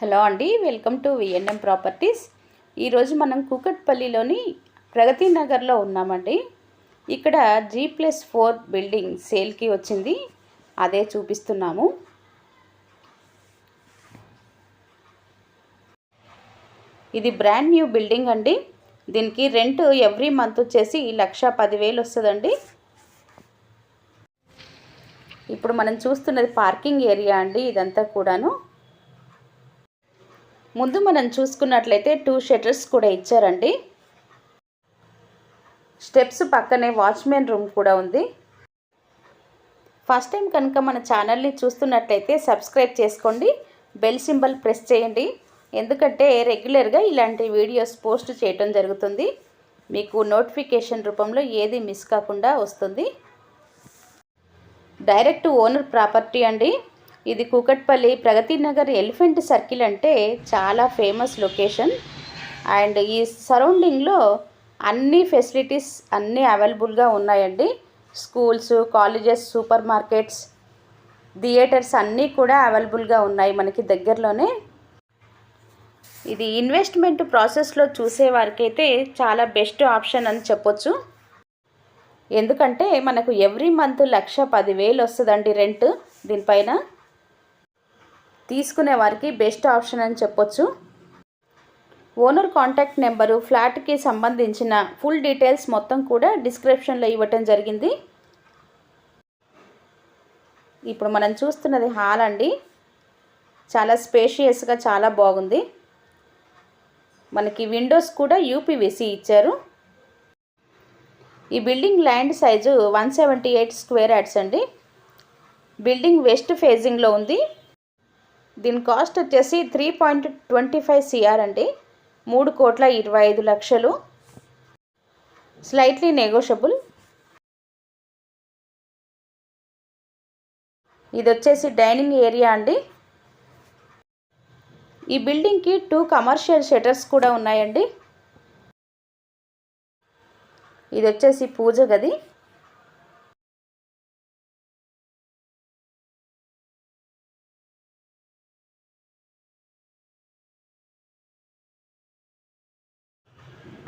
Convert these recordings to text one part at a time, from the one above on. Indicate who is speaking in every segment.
Speaker 1: Hello అండి, welcome to విఎన్ఎం properties. ఈరోజు మనం కూకట్పల్లిలోని ప్రగతి నగర్లో ఉన్నామండి. ఇక్కడ G+4 బిల్డింగ్ సేల్కి వచ్చింది, అదే చూపిస్తున్నాము. ఇది బ్రాండ్ న్యూ బిల్డింగ్ అండి. దీనికి రెంట్ ఎవ్రీ మంత్ వచ్చేసి 1,10,000 వస్తుందండి. ఇప్పుడు మనం చూస్తున్నది పార్కింగ్ ఏరియా అండి. ఇదంతా కూడాను ముందు మనం చూసుకున్నట్లయితే 2 షట్టర్స్ కూడా ఇచ్చారండి. స్టెప్స్ పక్కనే వాచ్మెన్ రూమ్ కూడా ఉంది. ఫస్ట్ టైం కనుక మన ఛానల్ని చూస్తున్నట్లయితే సబ్స్క్రైబ్ చేసుకోండి, బెల్ సింబల్ ప్రెస్ చేయండి. ఎందుకంటే రెగ్యులర్గా ఇలాంటి వీడియోస్ పోస్ట్ చేయడం జరుగుతుంది. మీకు నోటిఫికేషన్ రూపంలో ఏది మిస్ కాకుండా వస్తుంది. డైరెక్ట్ ఓనర్ ప్రాపర్టీ అండి. ఇది కూకట్పల్లి ప్రగతి నగర్ ఎలిఫెంట్ సర్కిల్ అంటే చాలా ఫేమస్ లొకేషన్. అండ్ ఈ సరౌండింగ్లో అన్ని ఫెసిలిటీస్ అన్నీ అవైలబుల్గా ఉన్నాయండి. Schools, colleges, super markets, theatres అన్నీ కూడా అవైలబుల్గా ఉన్నాయి మనకి దగ్గరలోనే. ఇది ఇన్వెస్ట్మెంట్ ప్రాసెస్లో చూసే వారికైతే చాలా బెస్ట్ ఆప్షన్ అని చెప్పొచ్చు. ఎందుకంటే మనకు ఎవ్రీ మంత్ 1,10,000 వస్తుందండి రెంట్. దీనిపైన తీసుకునే వారికి బెస్ట్ ఆప్షన్ అని చెప్పొచ్చు. ఓనర్ కాంటాక్ట్ నెంబరు, ఫ్లాట్కి సంబంధించిన ఫుల్ డీటెయిల్స్ మొత్తం కూడా డిస్క్రిప్షన్లో ఇవ్వటం జరిగింది. ఇప్పుడు మనం చూస్తున్నది హాల్ అండి. చాలా స్పేషియస్గా చాలా బాగుంది. మనకి విండోస్ కూడా యూపీవీసీ ఇచ్చారు. ఈ building land size 178 square yards అండి. బిల్డింగ్ వెస్ట్ ఫేజింగ్లో ఉంది. దీని కాస్ట్ వచ్చేసి 3.25 CR అండి. 3,25,00,000. Slightly negotiable. ఇది వచ్చేసి డైనింగ్ ఏరియా అండి. ఈ బిల్డింగ్కి 2 కమర్షియల్ షట్టర్స్ కూడా ఉన్నాయండి. ఇది వచ్చేసి పూజ గది.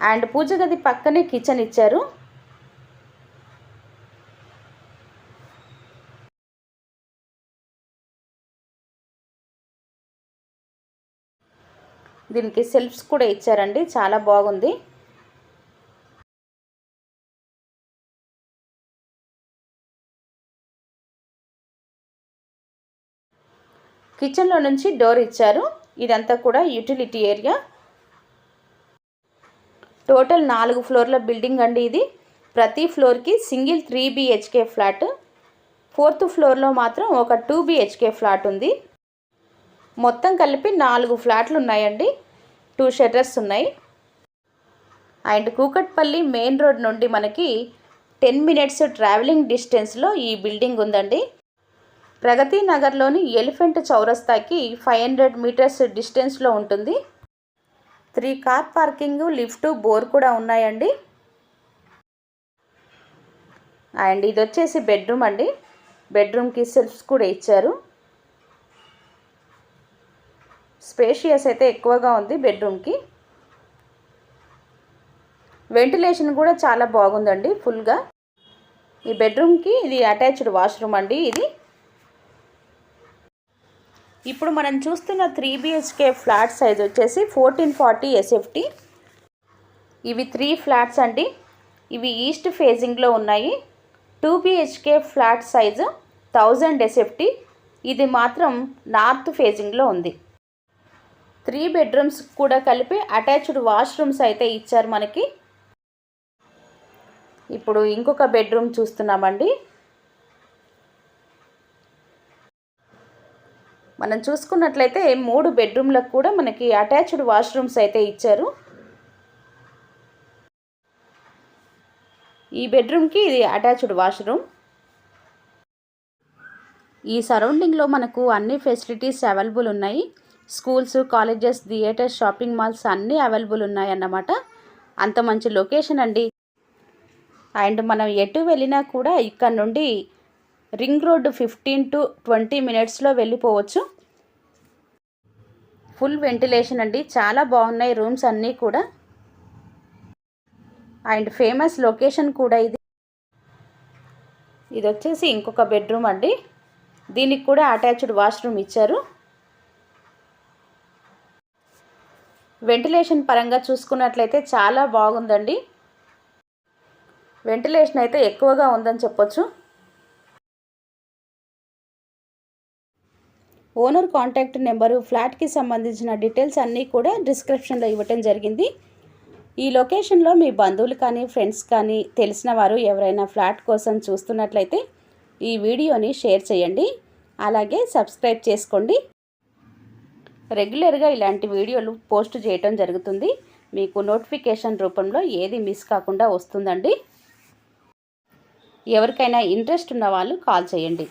Speaker 1: అండ్ పూజ గది పక్కనే కిచెన్ ఇచ్చారు. దీనికి సెల్ఫ్స్ కూడా ఇచ్చారండి, చాలా బాగుంది. కిచెన్లో నుంచి డోర్ ఇచ్చారు. ఇదంతా కూడా యూటిలిటీ ఏరియా. టోటల్ 4 ఫ్లోర్ల బిల్డింగ్ అండి ఇది. ప్రతి ఫ్లోర్కి సింగిల్ 3 BHK ఫ్లాట్. 4th ఫ్లోర్లో మాత్రం ఒక 2 BHK ఫ్లాట్ ఉంది. మొత్తం కలిపి 4 ఫ్లాట్లు ఉన్నాయండి. 2 షట్టర్స్ ఉన్నాయి. అండ్ కూకట్పల్లి మెయిన్ రోడ్ నుండి మనకి 10 minutes ట్రావెలింగ్ డిస్టెన్స్లో ఈ బిల్డింగ్ ఉందండి. ప్రగతి నగర్లోని ఎలిఫెంట్ చౌరస్తాకి 500 meters డిస్టెన్స్లో ఉంటుంది. 3 కార్ పార్కింగ్, లిఫ్ట్, బోర్ కూడా ఉన్నాయండి. అండ్ ఇది వచ్చేసి బెడ్రూమ్ అండి. బెడ్రూమ్కి సెల్ఫ్స్ కూడా ఇచ్చారు. స్పేషియస్ అయితే ఎక్కువగా ఉంది బెడ్రూమ్కి. వెంటిలేషన్ కూడా చాలా బాగుందండి ఫుల్గా. ఈ బెడ్రూమ్కి ఇది అటాచ్డ్ వాష్రూమ్ అండి. ఇది ఇప్పుడు మనం చూస్తున్న 3 BHK ఫ్లాట్ సైజ్ వచ్చేసి 1440 SFT. ఇవి 3 ఫ్లాట్స్ అండి. ఇవి ఈస్ట్ ఫేజింగ్లో ఉన్నాయి. 2 BHK ఫ్లాట్ సైజు 1000 SFT. ఇది మాత్రం నార్త్ ఫేజింగ్లో ఉంది. 3 బెడ్రూమ్స్ కూడా కలిపి అటాచ్డ్ వాష్రూమ్స్ అయితే ఇచ్చారు మనకి. ఇప్పుడు ఇంకొక బెడ్రూమ్ చూస్తున్నామండి. మనం చూసుకున్నట్లయితే 3 బెడ్రూమ్లకు కూడా మనకి అటాచ్డ్ వాష్రూమ్స్ అయితే ఇచ్చారు. ఈ బెడ్రూమ్కి ఇది అటాచ్డ్ వాష్రూమ్. ఈ సరౌండింగ్లో మనకు అన్ని ఫెసిలిటీస్ అవైలబుల్ ఉన్నాయి. Schools, colleges, theatres, shopping malls అన్నీ అవైలబుల్ ఉన్నాయి అన్నమాట. అంత మంచి లొకేషన్ అండి. అండ్ మనం ఎటు వెళ్ళినా కూడా ఇక్కడ నుండి రింగ్ రోడ్డు 15 to 20 minutesలో వెళ్ళిపోవచ్చు. ఫుల్ వెంటిలేషన్ అండి, చాలా బాగున్నాయి రూమ్స్ అన్నీ కూడా. అండ్ ఫేమస్ లొకేషన్ కూడా ఇది. ఇది వచ్చేసి ఇంకొక బెడ్రూమ్ అండి, దీనికి కూడా అటాచ్డ్ వాష్రూమ్ ఇచ్చారు. వెంటిలేషన్ పరంగా చూసుకున్నట్లయితే చాలా బాగుందండి. వెంటిలేషన్ అయితే ఎక్కువగా ఉందని చెప్పొచ్చు. ఓనర్ కాంటాక్ట్ నెంబరు, ఫ్లాట్కి సంబంధించిన డీటెయిల్స్ అన్నీ కూడా డిస్క్రిప్షన్లో ఇవ్వటం జరిగింది. ఈ లొకేషన్లో మీ బంధువులు కానీ ఫ్రెండ్స్ కానీ తెలిసిన వారు ఎవరైనా ఫ్లాట్ కోసం చూస్తున్నట్లయితే ఈ వీడియోని షేర్ చేయండి. అలాగే సబ్స్క్రైబ్ చేసుకోండి. రెగ్యులర్గా ఇలాంటి వీడియోలు పోస్ట్ చేయటం జరుగుతుంది. మీకు నోటిఫికేషన్ రూపంలో ఏది మిస్ కాకుండా వస్తుందండి. ఎవరికైనా ఇంట్రెస్ట్ ఉన్న వాళ్ళు కాల్ చేయండి.